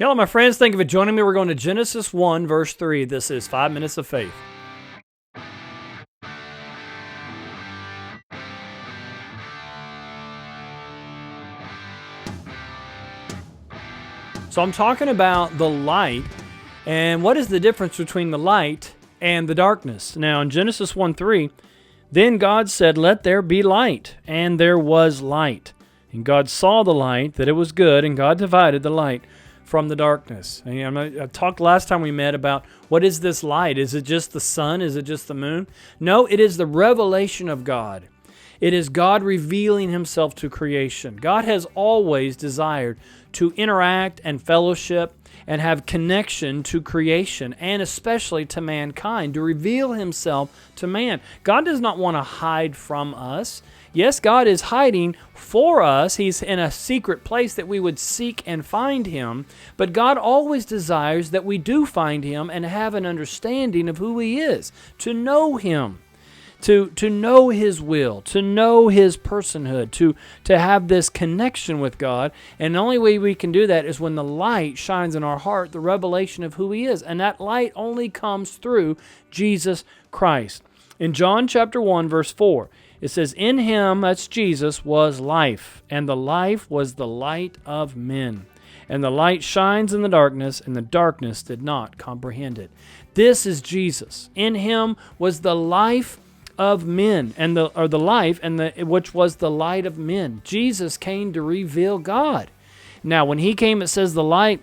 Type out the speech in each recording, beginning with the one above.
Hello, my friends. Thank you for joining me. We're going to Genesis 1, verse 3. This is 5 Minutes of Faith. So I'm talking about the light, and what is the difference between the light and the darkness? Now, in Genesis 1, 3, then God said, "Let there be light," and there was light. And God saw the light, that it was good, and God divided the light from the darkness. And I talked last time we met about what is this light? Is it just the sun? Is it just the moon? No, it is the revelation of God. It is God revealing Himself to creation. God has always desired to interact and fellowship and have connection to creation, and especially to mankind, to reveal Himself to man. God does not want to hide from us. Yes, God is hiding for us. He's in a secret place that we would seek and find Him. But God always desires that we do find Him and have an understanding of who He is, to know Him, to know His will, to know His personhood, to have this connection with God. And the only way we can do that is when the light shines in our heart, the revelation of who He is. And that light only comes through Jesus Christ. In John chapter 1, verse 4, it says, "In Him," that's Jesus, "was life, and the life was the light of men. And the light shines in the darkness, and the darkness did not comprehend it." This is Jesus. In Him was the life of men, and which was the light of men. Jesus came to reveal God. Now, when He came, it says the light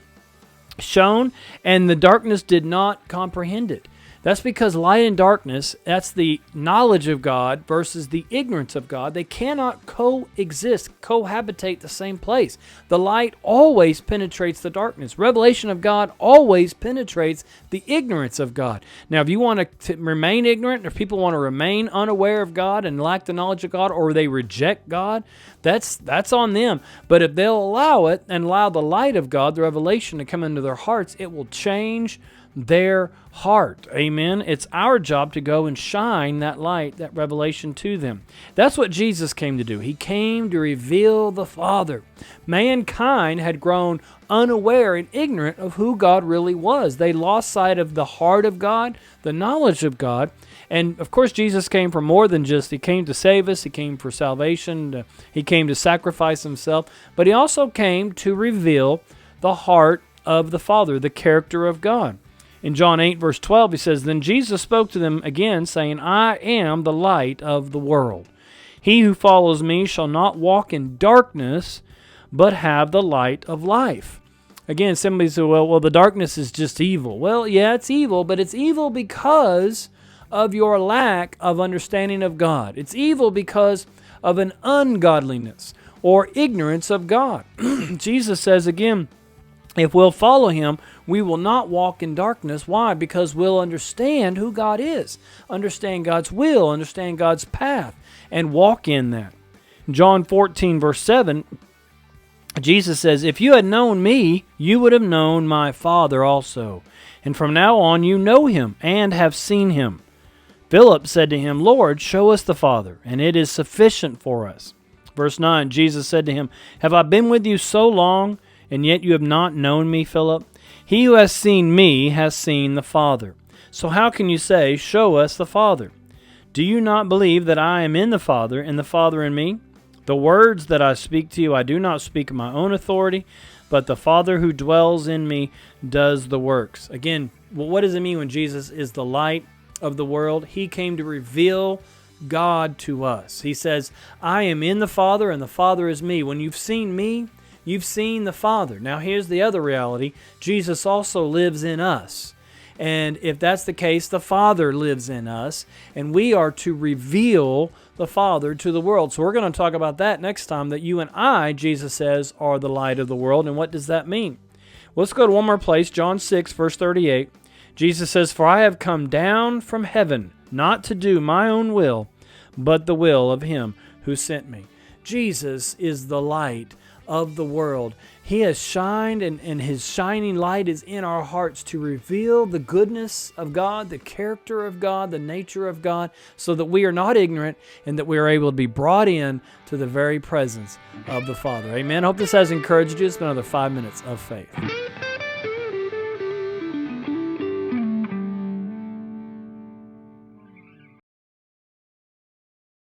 shone, and the darkness did not comprehend it. That's because light and darkness, that's the knowledge of God versus the ignorance of God. They cannot cohabitate the same place. The light always penetrates the darkness. Revelation of God always penetrates the ignorance of God. Now, if you want to remain ignorant, or people want to remain unaware of God and lack the knowledge of God, or they reject God, that's on them. But if they'll allow it and allow the light of God, the revelation, to come into their hearts, it will change their heart. Amen. It's our job to go and shine that light, that revelation to them. That's what Jesus came to do. He came to reveal the Father. Mankind had grown unaware and ignorant of who God really was. They lost sight of the heart of God, the knowledge of God. And of course, Jesus came for more than just, He came to save us. He came for salvation. He came to sacrifice Himself. But He also came to reveal the heart of the Father, the character of God. In John 8, verse 12, He says, "Then Jesus spoke to them again, saying, I am the light of the world. He who follows me shall not walk in darkness, but have the light of life." Again, somebody said, well, the darkness is just evil. Well, yeah, it's evil, but it's evil because of your lack of understanding of God. It's evil because of an ungodliness or ignorance of God. Jesus says again, if we'll follow Him, we will not walk in darkness. Why? Because we'll understand who God is, understand God's will, understand God's path, and walk in that. John 14, verse 7, Jesus says, "If you had known me, you would have known my Father also. And from now on you know Him and have seen Him." Philip said to Him, "Lord, show us the Father, and it is sufficient for us." Verse 9, Jesus said to him, "Have I been with you so long, and yet you have not known me, Philip? He who has seen me has seen the Father. So how can you say, 'Show us the Father'? Do you not believe that I am in the Father, and the Father in me? The words that I speak to you I do not speak of my own authority, but the Father who dwells in me does the works." Again, what does it mean when Jesus is the light of the world? He came to reveal God to us. He says, "I am in the Father, and the Father is me." When you've seen me, you've seen the Father. Now here's the other reality. Jesus also lives in us. And if that's the case, the Father lives in us, and we are to reveal the Father to the world. So we're going to talk about that next time, that you and I, Jesus says, are the light of the world. And what does that mean? Well, let's go to one more place, John 6, verse 38. Jesus says, "For I have come down from heaven, not to do my own will, but the will of Him who sent me." Jesus is the light of the world. He has shined, and His shining light is in our hearts to reveal the goodness of God, the character of God, the nature of God, so that we are not ignorant and that we are able to be brought in to the very presence of the Father. Amen. I hope this has encouraged you. It's been another 5 minutes of faith.